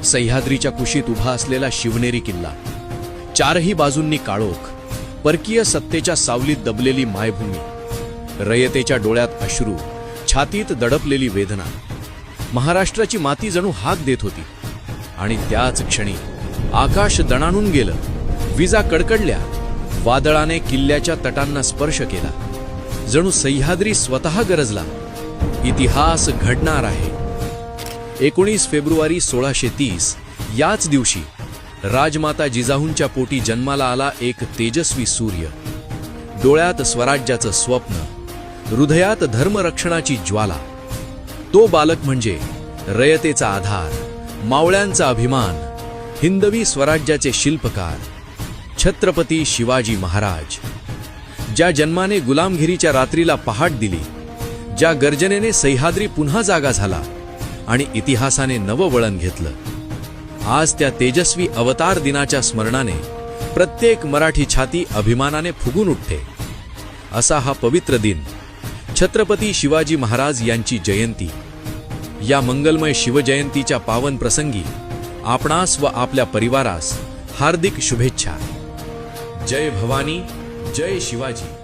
सह्याद्रीच्या कुशीत उभा असलेला शिवनेरी किल्ला, चारही बाजूंनी काळोख, परकीय सत्तेच्या सावलीत दबलेली मायभूमी, रयतेच्या डोळ्यात अश्रू, छातीत दडपलेली वेदना. महाराष्ट्राची माती जणू हाक देत होती. आणि त्याच क्षणी आकाश दणाणून गेलं, विजा कडकडल्या, वादळाने किल्ल्याच्या तटांना स्पर्श केला. जणू सह्याद्री स्वतः गरजला. इतिहास घडणार आहे. 19 फेब्रुवारी 1630 याच दिवशी राजमाता जिजाऊंच्या पोटी जन्माला आला एक तेजस्वी सूर्य. डोळ्यात स्वराज्याचं स्वप्न, हृदयात धर्मरक्षणाची ज्वाला. तो बालक म्हणजे रयतेचा आधार, मावळ्यांचा अभिमान, हिंदवी स्वराज्याचे शिल्पकार, छत्रपती शिवाजी महाराज. ज्या जन्माने गुलामगिरीच्या रात्रीला पहाट दिली, ज्या गर्जनेने सह्याद्री पुन्हा जागा झाला आणि इतिहासाने नवं वळण घेतलं. आज त्या तेजस्वी अवतार दिनाच्या स्मरणाने प्रत्येक मराठी छाती अभिमानाने फुगून उठते. असा हा पवित्र दिन, छत्रपती शिवाजी महाराज यांची जयंती. या मंगलमय शिवजयंतीच्या पावन प्रसंगी आपणास व आपल्या परिवारास हार्दिक शुभेच्छा. जय भवानी, जय शिवाजी.